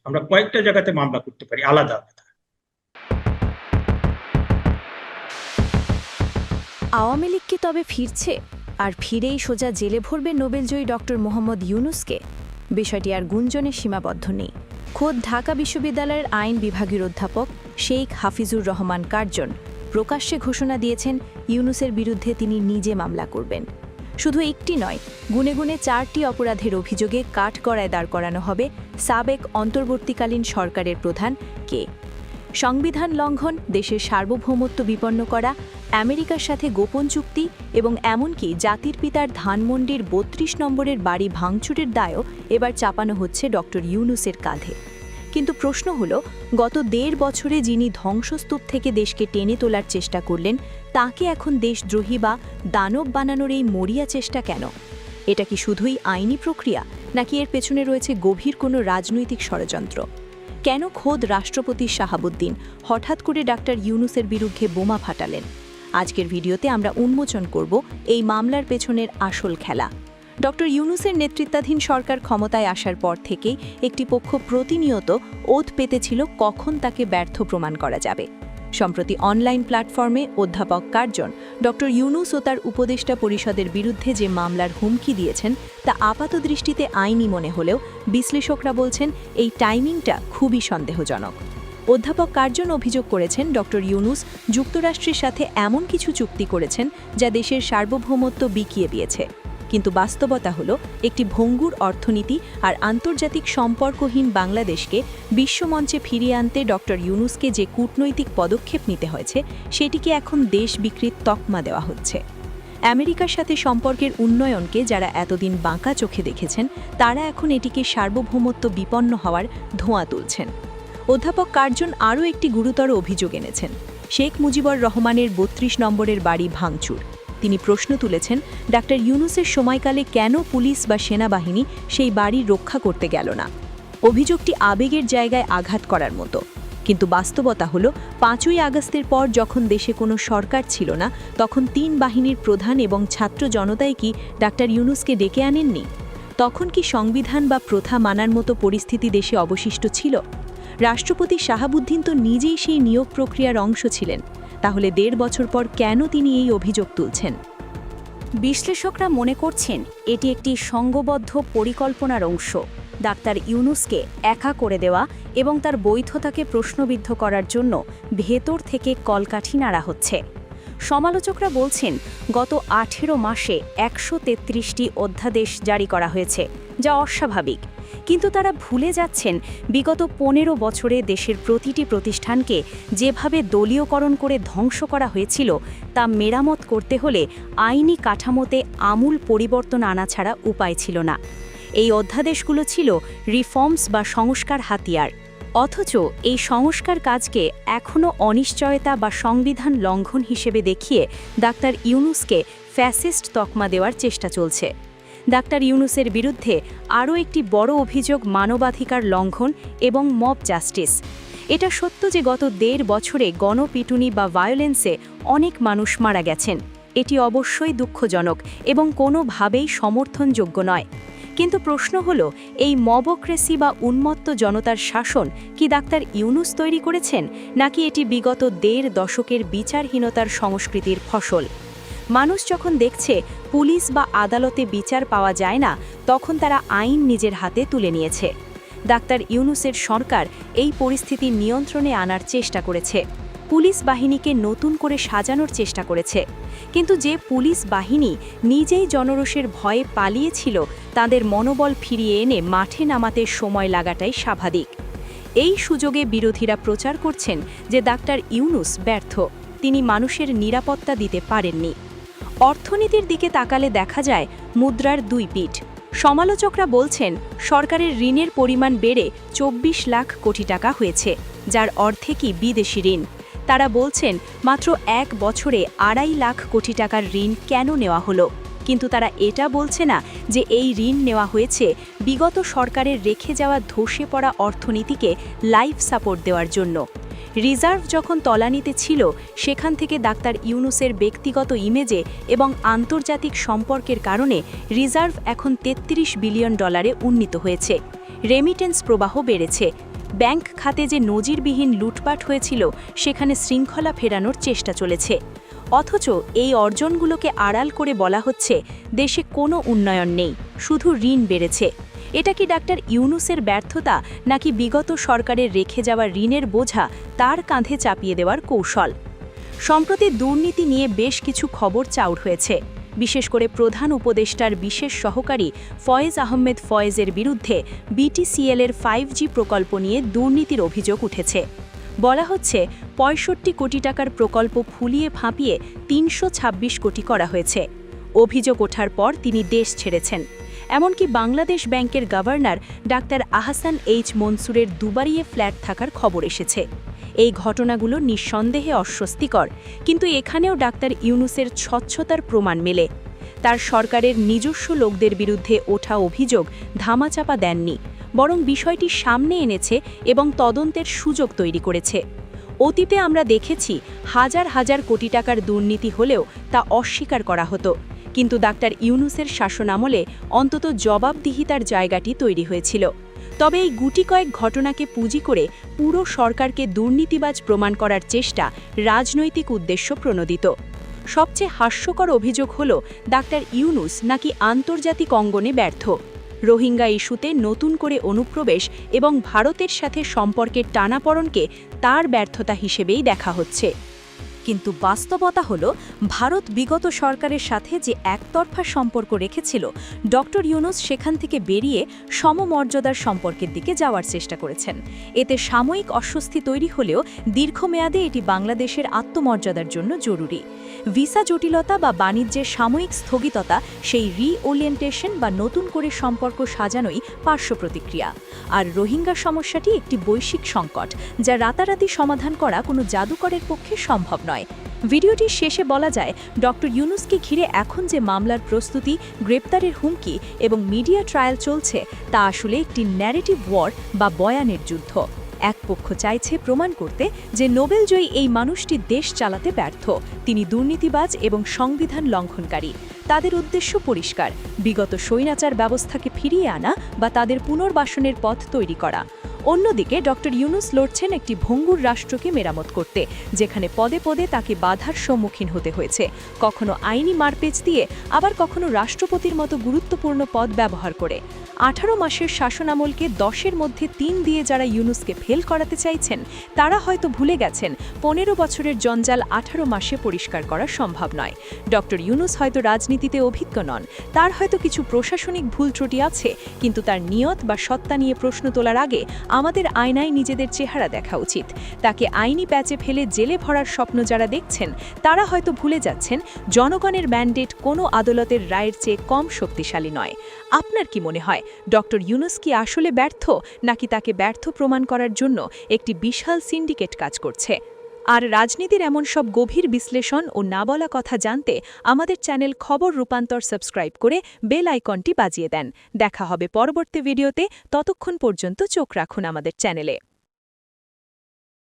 আমরা কয়েকটা জায়গাতে মামলা করতে পারি আলাদা আলাদা। আওয়ামী লীগ কি তবে ফিরছে, আর ফিরেই সোজা জেলে ভরবে নোবেলজয়ী ডক্টর মোহাম্মদ ইউনুসকে? বিষয়টি আর গুঞ্জনে সীমাবদ্ধ নেই। খোদ ঢাকা বিশ্ববিদ্যালয়ের আইন বিভাগের অধ্যাপক শেখ হাফিজুর রহমান কার্জন প্রকাশ্যে ঘোষণা দিয়েছেন ইউনুসের বিরুদ্ধে তিনি নিজে মামলা করবেন। শুধু একটি নয়, গুনে গুনে 4টি অপরাধের অভিযোগে কাঠগড়ায় দাঁড় করানো হবে সাবেক অন্তর্বর্তীকালীন সরকারের প্রধান কে। সংবিধান লঙ্ঘন, দেশের সার্বভৌমত্ব বিপন্ন করা, আমেরিকার সাথে গোপন চুক্তি এবং এমনকি জাতির পিতার ধানমন্ডির 32 নম্বরের বাড়ি ভাঙচুরের দায়ও এবার চাপানো হচ্ছে ডক্টর ইউনুসের কাঁধে। কিন্তু প্রশ্ন হলো, গত 1.5 বছরে যিনি ধ্বংসস্তূপ থেকে দেশকে টেনে তোলার চেষ্টা করলেন, তাকে এখন দেশদ্রোহী বা দানব বানানোর এই মরিয়া চেষ্টা কেন? এটা কি শুধুই আইনি প্রক্রিয়া, নাকি এর পেছনে রয়েছে গভীর কোনো রাজনৈতিক ষড়যন্ত্র? কেন খোদ রাষ্ট্রপতি শাহাবুদ্দিন হঠাৎ করে ডাক্তার ইউনুসের বিরুদ্ধে বোমা ফাটালেন? আজকের ভিডিওতে আমরা উন্মোচন করব এই মামলার পেছনের আসল খেলা। ডক্টর ইউনুসের নেতৃত্বাধীন সরকার ক্ষমতায় আসার পর থেকেই একটি পক্ষ প্রতিনিয়ত ওঁত পেতেছিল কখন তাকে ব্যর্থ প্রমাণ করা যাবে। সম্প্রতি অনলাইন প্ল্যাটফর্মে অধ্যাপক কার্জন ডক্টর ইউনুস ও তার উপদেষ্টা পরিষদের বিরুদ্ধে যে মামলার হুমকি দিয়েছেন তা আপাতদৃষ্টিতে আইনি মনে হলেও বিশ্লেষকরা বলছেন এই টাইমিংটা খুবই সন্দেহজনক। অধ্যাপক কার্জন অভিযোগ করেছেন ডক্টর ইউনুস যুক্তরাষ্ট্রের সাথে এমন কিছু চুক্তি করেছেন যা দেশের সার্বভৌমত্ব বিকিয়ে দিয়েছে। কিন্তু বাস্তবতা হলো, একটি ভঙ্গুর অর্থনীতি আর আন্তর্জাতিক সম্পর্কহীন বাংলাদেশকে বিশ্বমঞ্চে ফিরিয়ে আনতে ডক্টর ইউনুসকে যে কূটনৈতিক পদক্ষেপ নিতে হয়েছে, সেটিকে এখন দেশ বিকৃত তকমা দেওয়া হচ্ছে। আমেরিকার সাথে সম্পর্কের উন্নয়নকে যারা এতদিন বাঁকা চোখে দেখেছেন, তারা এখন এটিকে সার্বভৌমত্ব বিপন্ন হওয়ার ধোঁয়া তুলছেন। অধ্যাপক কার্জন আরও একটি গুরুতর অভিযোগ এনেছেন, শেখ মুজিবুর রহমানের 32 নম্বরের বাড়ি ভাঙচুর। তিনি প্রশ্ন তুলেছেন, ডাক্তার ইউনুসের সময়কালে কেন পুলিশ বা সেনাবাহিনী সেই বাড়ি রক্ষা করতে গেল না? অভিযোগটি আবেগের জায়গায় আঘাত করার মতো, কিন্তু বাস্তবতা হলো 5ই আগস্টের পর যখন দেশে কোনো সরকার ছিল না, তখন 3 বাহিনীর প্রধান এবং ছাত্র জনতাই কি ডাক্তার ইউনুসকে ডেকে আনেননি? তখন কি সংবিধান বা প্রথা মানার মতো পরিস্থিতি দেশে অবশিষ্ট ছিল? রাষ্ট্রপতি শাহাবুদ্দিন তো নিজেই সেই নিয়োগ প্রক্রিয়ার অংশ ছিলেন। তাহলে 1.5 বছর পর কেন তিনি এই অভিযোগ তুলছেন? বিশ্লেষকরা মনে করছেন এটি একটি সংঘবদ্ধ পরিকল্পনার অংশ। ডাক্তার ইউনুসকে একা করে দেওয়া এবং তার বৈধতাকে প্রশ্নবিদ্ধ করার জন্য ভেতর থেকে কলকাঠি নাড়া হচ্ছে। সমালোচকরা বলছেন, গত 18 মাসে 133টি অধ্যাদেশ জারি করা হয়েছে, যা অস্বাভাবিক। কিন্তু তারা ভুলে যাচ্ছেন, বিগত 15 বছরে দেশের প্রতিটি প্রতিষ্ঠানকে যেভাবে দলীয়করণ করে ধ্বংস করা হয়েছিল, তা মেরামত করতে হলে আইনি কাঠামোতে আমূল পরিবর্তন আনা ছাড়া উপায় ছিল না। এই অধ্যাদেশগুলো ছিল রিফর্মস বা সংস্কার হাতিয়ার। অথচ এই সংস্কার কাজকে এখনও অনিশ্চয়তা বা সংবিধান লঙ্ঘন হিসেবে দেখিয়ে ডাক্তার ইউনুসকে ফ্যাসিস্ট তকমা দেওয়ার চেষ্টা চলছে। ডাক্তার ইউনুসের বিরুদ্ধে আরও একটি বড় অভিযোগ মানবাধিকার লঙ্ঘন এবং মব জাস্টিস। এটা সত্য যে গত 1.5 বছরে গণপিটুনি বা ভায়োলেন্সে অনেক মানুষ মারা গেছেন। এটি অবশ্যই দুঃখজনক এবং কোনোভাবেই সমর্থনযোগ্য নয়। কিন্তু প্রশ্ন হলো, এই মবক্রেসি বা উন্মত্ত জনতার শাসন কি ডাক্তার ইউনুস তৈরি করেছেন, নাকি এটি বিগত 1.5 দশকের বিচারহীনতার সংস্কৃতির ফসল? মানুষ যখন দেখছে পুলিশ বা আদালতে বিচার পাওয়া যায় না, তখন তারা আইন নিজের হাতে তুলে নিয়েছে। ডাক্তার ইউনুসের সরকার এই পরিস্থিতি নিয়ন্ত্রণে আনার চেষ্টা করেছে, পুলিশ বাহিনীকে নতুন করে সাজানোর চেষ্টা করেছে। কিন্তু যে পুলিশ বাহিনী নিজেই জনরোষের ভয়ে পালিয়েছিল, তাদের মনোবল ফিরিয়ে এনে মাঠে নামাতে সময় লাগাটাই স্বাভাবিক। এই সুযোগে বিরোধীরা প্রচার করছেন যে ডাক্তার ইউনুস ব্যর্থ, তিনি মানুষের নিরাপত্তা দিতে পারেননি। অর্থনীতির দিকে তাকালে দেখা যায় মুদ্রার 2 পিঠ। সমালোচকরা বলছেন, সরকারের ঋণের পরিমাণ বেড়ে 24 লাখ কোটি টাকা হয়েছে, যার অর্ধেকই বিদেশি ঋণ। তারা বলছেন, মাত্র 1 বছরে 2.5 লাখ কোটি টাকার ঋণ কেন নেওয়া হলো? কিন্তু তারা এটা বলছে না যে এই ঋণ নেওয়া হয়েছে বিগত সরকারের রেখে যাওয়া ধসে পড়া অর্থনীতিকে লাইফ সাপোর্ট দেওয়ার জন্য। রিজার্ভ যখন তলানিতে ছিল, সেখান থেকে ডাক্তার ইউনুসের ব্যক্তিগত ইমেজে এবং আন্তর্জাতিক সম্পর্কের কারণে রিজার্ভ এখন $33 বিলিয়ন উন্নীত হয়েছে। রেমিটেন্স প্রবাহ বেড়েছে, ব্যাংক খাতে যে নজিরবিহীন লুটপাট হয়েছিল সেখানে শৃঙ্খলা ফেরানোর চেষ্টা চলেছে। অথচ এই অর্জনগুলোকে আড়াল করে বলা হচ্ছে দেশে কোনো উন্নয়ন নেই, শুধু ঋণ বেড়েছে। এটা কি ডাক্তার ইউনূসের ব্যর্থতা, নাকি বিগত সরকারের রেখে যাওয়া ঋণের বোঝা তার কাঁধে চাপিয়ে দেওয়ার কৌশল? সম্প্রতি দুর্নীতি নিয়ে বেশ কিছু খবর চাউর হয়েছে। বিশেষ করে প্রধান উপদেষ্টার বিশেষ সহকারী ফয়েজ আহমেদ ফয়েজের বিরুদ্ধে বিটিসিএল-এর 5G প্রকল্প নিয়ে দুর্নীতির অভিযোগ উঠেছে। বলা হচ্ছে ৬৫ কোটি টাকার প্রকল্প ফুলিয়ে ফাঁপিয়ে ৩২৬ কোটি করা হয়েছে। অভিযোগ ওঠার পর তিনি দেশ ছেড়েছেন। এমনকি বাংলাদেশ ব্যাংকের গভর্নর ডাক্তার আহসান এইচ মনসুরের দুবারিয়ে ফ্ল্যাট থাকার খবর এসেছে। এই ঘটনাগুলো নিঃসন্দেহে অস্বস্তিকর, কিন্তু এখানেও ডাক্তার ইউনূসের স্বচ্ছতার প্রমাণ মেলে। তার সরকারের নিজস্ব লোকদের বিরুদ্ধে ওঠা অভিযোগ ধামাচাপা দেননি, বরং বিষয়টি সামনে এনেছে এবং তদন্তের সুযোগ তৈরি করেছে। অতীতে আমরা দেখেছি হাজার হাজার কোটি টাকার দুর্নীতি হলেও তা অস্বীকার করা হতো, কিন্তু ডাক্তার ইউনূসের শাসনামলে অন্তত জবাবদিহিতার জায়গাটি তৈরি হয়েছিল। তবে এই গুটি কয়েক ঘটনাকে পুঁজি করে পুরো সরকারকে দুর্নীতিবাজ প্রমাণ করার চেষ্টা রাজনৈতিক উদ্দেশ্য প্রণোদিত। সবচেয়ে হাস্যকর অভিযোগ হল ডাক্তার ইউনূস নাকি আন্তর্জাতিক অঙ্গনে ব্যর্থ। রোহিঙ্গা ইস্যুতে নতুন করে অনুপ্রবেশ এবং ভারতের সাথে সম্পর্কের টানাপড়নকে তার ব্যর্থতা হিসেবেই দেখা হচ্ছে। কিন্তু বাস্তবতা হলো ভারত বিগত সরকারের সাথে যে একতরফা সম্পর্ক রেখেছিল, ডক্টর ইউনূস সেখান থেকে বেরিয়ে সমমর্যাদার সম্পর্কের দিকে যাওয়ার চেষ্টা করেছেন। এতে সাময়িক অস্বস্তি তৈরি হলেও দীর্ঘমেয়াদে এটি বাংলাদেশের আত্মমর্যাদার জন্য জরুরি। ভিসা জটিলতা বা বাণিজ্যের সাময়িক স্থগিততা সেই রিওরিয়েন্টেশন বা নতুন করে সম্পর্ক সাজানোই পার্শ্ব প্রতিক্রিয়া। আর রোহিঙ্গা সমস্যাটি একটি বৈশ্বিক সংকট, যা রাতারাতি সমাধান করা কোনো জাদুকরের পক্ষে সম্ভব নয়। ভিডিওটির শেষে বলা যায়, ডক্টর ইউনূসকে ঘিরে এখন যে মামলার প্রস্তুতি, গ্রেপ্তারের হুমকি এবং মিডিয়া ট্রায়াল চলছে, তা আসলে একটি ন্যারেটিভ ওয়ার বা বয়ানের যুদ্ধ। এক পক্ষ চাইছে প্রমাণ করতে যে নোবেলজয়ী এই মানুষটি দেশ চালাতে ব্যর্থ, তিনি দুর্নীতিবাজ এবং সংবিধান লঙ্ঘনকারী। তাদের উদ্দেশ্য পরিষ্কার, বিগত স্বৈরাচার ব্যবস্থাকে ফিরিয়ে আনা বা তাদের পুনর্বাসনের পথ তৈরি করা। অন্যদিকে ডক্টর ইউনূস লড়ছেন একটি ভঙ্গুর রাষ্ট্রকে মেরামত করতে, যেখানে পদে পদে তাকে বাধার সম্মুখীন হতে হয়েছে, কখনো আইনি মারপেচ দিয়ে, আবার কখনো রাষ্ট্রপতির মতো গুরুত্বপূর্ণ পদ ব্যবহার করে। 18 মাসের শাসনামলকে 10-এর মধ্যে 3 দিয়ে যারা ইউনূসকে ফেল করাতে চাইছেন, তারা হয়তো ভুলে গেছেন 15 বছরের জঞ্জাল 18 মাসে পরিষ্কার করা সম্ভব নয়। ডক্টর ইউনূস হয়তো রাজনীতিতে অভিজ্ঞ নন, তার হয়তো কিছু প্রশাসনিক ভুল ত্রুটি আছে, কিন্তু তার নিয়ত বা সত্তা নিয়ে প্রশ্ন তোলার আগে আমাদের আয়নায় নিজেদের চেহারা দেখা উচিত। তাকে আইনি প্যাচে ফেলে জেলে ভরার স্বপ্ন যারা দেখছেন, তারা হয়তো ভুলে যাচ্ছেন জনগণের ম্যান্ডেট কোনো আদালতের রায়ের চেয়ে কম শক্তিশালী নয়। আপনার কি মনে হয়, ডক্টর ইউনূস কি আসলে ব্যর্থ, নাকি তাকে ব্যর্থ প্রমাণ করার জন্য একটি বিশাল সিন্ডিকেট কাজ করছে? আর রাজনীতির এমন সব গভীর বিশ্লেষণ ও না বলা কথা জানতে আমাদের চ্যানেল খবর রূপান্তর সাবস্ক্রাইব করে বেল আইকনটি বাজিয়ে দেন। দেখা হবে পরবর্তী ভিডিওতে, ততক্ষণ পর্যন্ত চোখ রাখুন আমাদের চ্যানেলে।